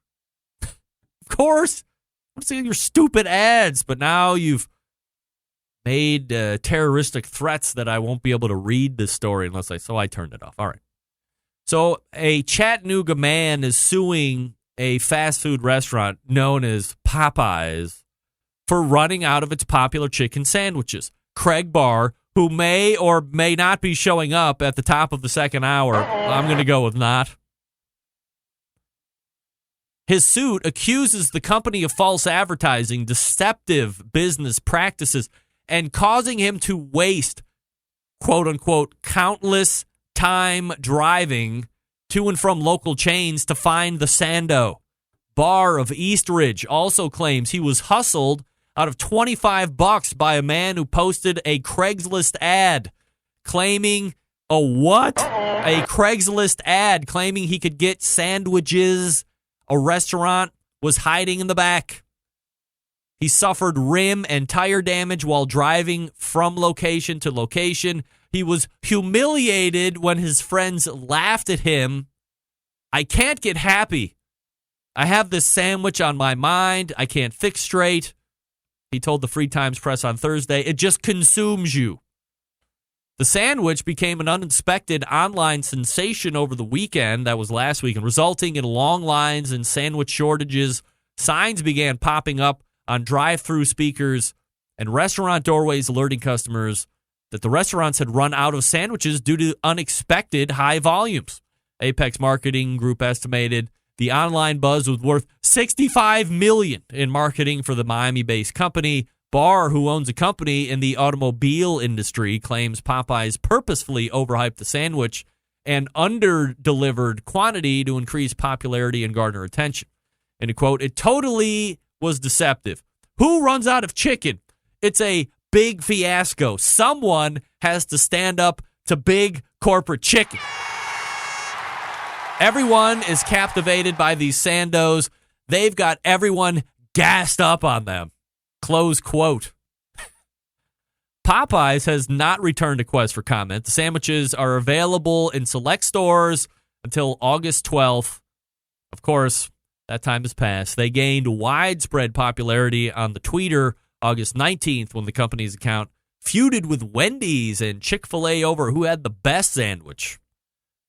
Of course. I'm seeing your stupid ads, but now you've made terroristic threats that I won't be able to read this story unless I turned it off. All right. So a Chattanooga man is suing a fast food restaurant known as Popeyes for running out of its popular chicken sandwiches. Craig Barr, who may or may not be showing up at the top of the second hour, I'm going to go with not. His suit accuses the company of false advertising, deceptive business practices, and causing him to waste, quote unquote, countless time driving to and from local chains to find the Sando. Barr of East Ridge also claims he was hustled out of $25 by a man who posted a Craigslist ad claiming a what? A Craigslist ad claiming he could get sandwiches. A restaurant was hiding in the back. He suffered rim and tire damage while driving from location to location. He was humiliated when his friends laughed at him. I can't get happy. I have this sandwich on my mind. I can't think straight. He told the Free Times Press on Thursday, it just consumes you. The sandwich became an unexpected online sensation over the weekend, that was last weekend, resulting in long lines and sandwich shortages. Signs began popping up on drive-through speakers and restaurant doorways alerting customers that the restaurants had run out of sandwiches due to unexpected high volumes. Apex Marketing Group estimated the online buzz was worth $65 million in marketing for the Miami-based company. Barr, who owns a company in the automobile industry, claims Popeyes purposefully overhyped the sandwich and under-delivered quantity to increase popularity and garner attention. And to quote, it totally was deceptive. Who runs out of chicken? It's a big fiasco. Someone has to stand up to big corporate chicken. Everyone is captivated by these Sandos. They've got everyone gassed up on them. Close quote. Popeyes has not returned a request for comment. The sandwiches are available in select stores until August 12th. Of course, that time has passed. They gained widespread popularity on the Twitter August 19th when the company's account feuded with Wendy's and Chick-fil-A over who had the best sandwich.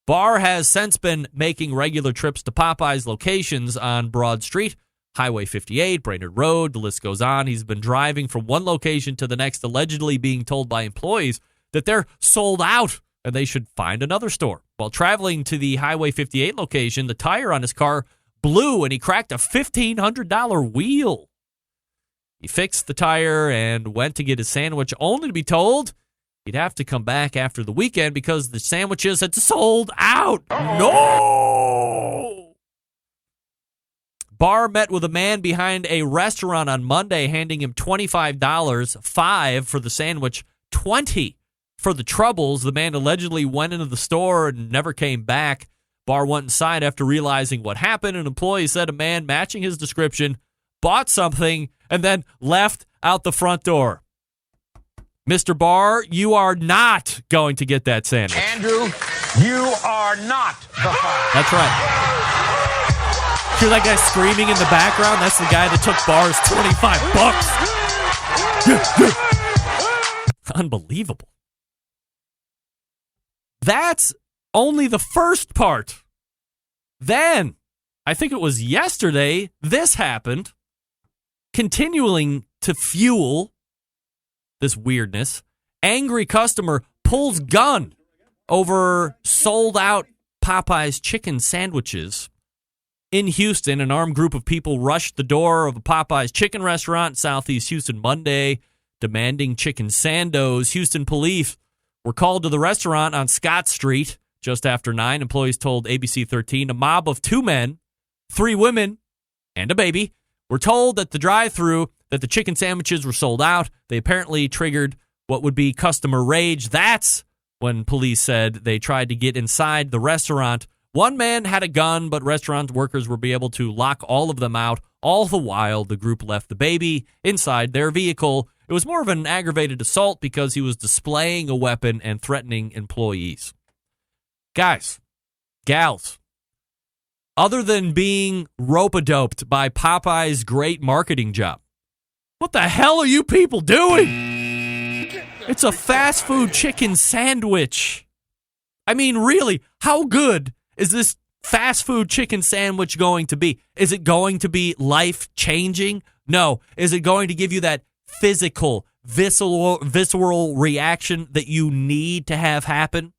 Barr has since been making regular trips to Popeye's locations on Broad Street, Highway 58, Brainerd Road, the list goes on. He's been driving from one location to the next, allegedly being told by employees that they're sold out and they should find another store. While traveling to the Highway 58 location, the tire on his car blew and he cracked a $1,500 wheel. He fixed the tire and went to get his sandwich, only to be told he'd have to come back after the weekend because the sandwiches had sold out. No! Barr met with a man behind a restaurant on Monday, handing him $25, $5 for the sandwich, $20 for the troubles. The man allegedly went into the store and never came back. Barr went inside after realizing what happened. An employee said a man matching his description bought something and then left out the front door. Mr. Barr, you are not going to get that sandwich. Andrew, you are not the father. That's right. Hear that guy screaming in the background? That's the guy that took Barr's $25. Unbelievable. That's only the first part. Then, I think it was yesterday, this happened, continuing to fuel this weirdness. Angry customer pulls gun over sold out Popeye's chicken sandwiches. In Houston, an armed group of people rushed the door of a Popeye's chicken restaurant in Southeast Houston Monday, demanding chicken sandos. Houston police were called to the restaurant on Scott Street just after 9. Employees told ABC 13 a mob of 2 men, 3 women, and a baby were told at the drive-thru that the chicken sandwiches were sold out. They apparently triggered what would be customer rage. That's when police said they tried to get inside the restaurant. One man had a gun, but restaurant workers were able to lock all of them out. All the while, the group left the baby inside their vehicle. It was more of an aggravated assault because he was displaying a weapon and threatening employees. Guys, gals, other than being rope-a-doped by Popeye's great marketing job, what the hell are you people doing? It's a fast food chicken sandwich. I mean, really, how good is this fast food chicken sandwich going to be? Is it going to be life-changing? No. Is it going to give you that physical, visceral reaction that you need to have happen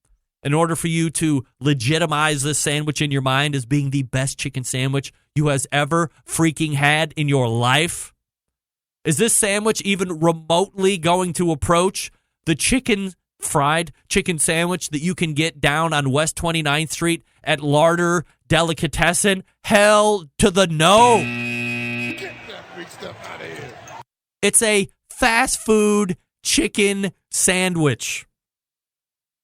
in order for you to legitimize this sandwich in your mind as being the best chicken sandwich you has ever freaking had in your life? Is this sandwich even remotely going to approach the fried chicken sandwich that you can get down on West 29th Street at Larder Delicatessen? Hell to the no. Get that big stuff out of here. It's a fast food chicken sandwich.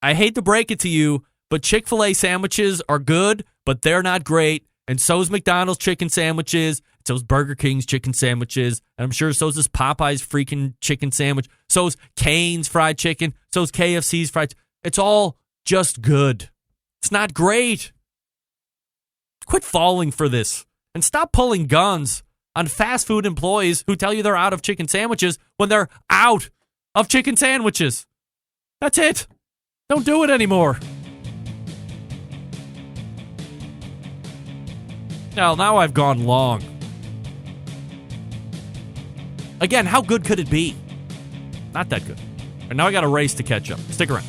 I hate to break it to you, but Chick-fil-A sandwiches are good, but they're not great. And so's McDonald's chicken sandwiches. So's Burger King's chicken sandwiches. And I'm sure so's this Popeye's freaking chicken sandwich. So's Cane's fried chicken. So's KFC's fried chicken. It's all just good. It's not great. Quit falling for this. And stop pulling guns on fast food employees who tell you they're out of chicken sandwiches when they're out of chicken sandwiches. That's it. Don't do it anymore. Now I've gone long. Again, how good could it be? Not that good. And now I got a race to catch up. Stick around.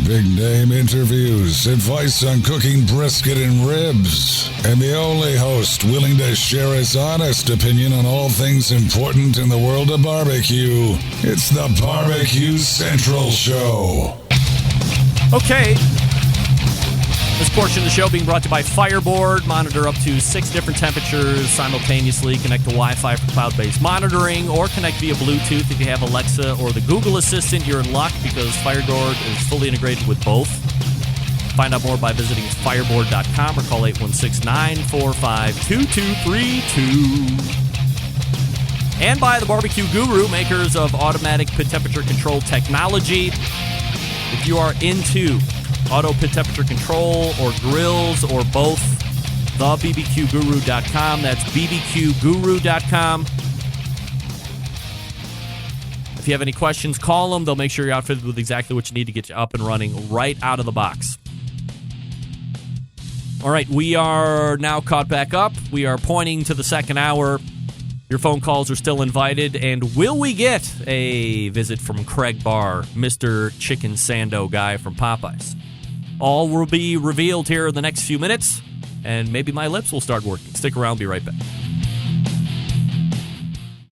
Big name interviews, advice on cooking brisket and ribs, and the only host willing to share his honest opinion on all things important in the world of barbecue. It's the Barbecue Central Show. Okay. This portion of the show being brought to you by Fireboard. Monitor up to 6 different temperatures simultaneously. Connect to Wi-Fi for cloud-based monitoring, or connect via Bluetooth. If you have Alexa or the Google Assistant, you're in luck because Fireboard is fully integrated with both. Find out more by visiting fireboard.com or call 816-945-2232. And by the BBQ Guru, makers of automatic pit temperature control technology. If you are into auto pit temperature control or grills or both, thebbqguru.com. That's bbqguru.com. you have any questions, call them. They'll make sure you're outfitted with exactly what you need to get you up and running right out of the box. All right, we are now caught back up. We are pointing to the second hour. Your phone calls are still invited. And will we get a visit from Craig Barr, Mr. Chicken Sando guy from Popeyes? All will be revealed here in the next few minutes, and maybe my lips will start working. Stick around, be right back.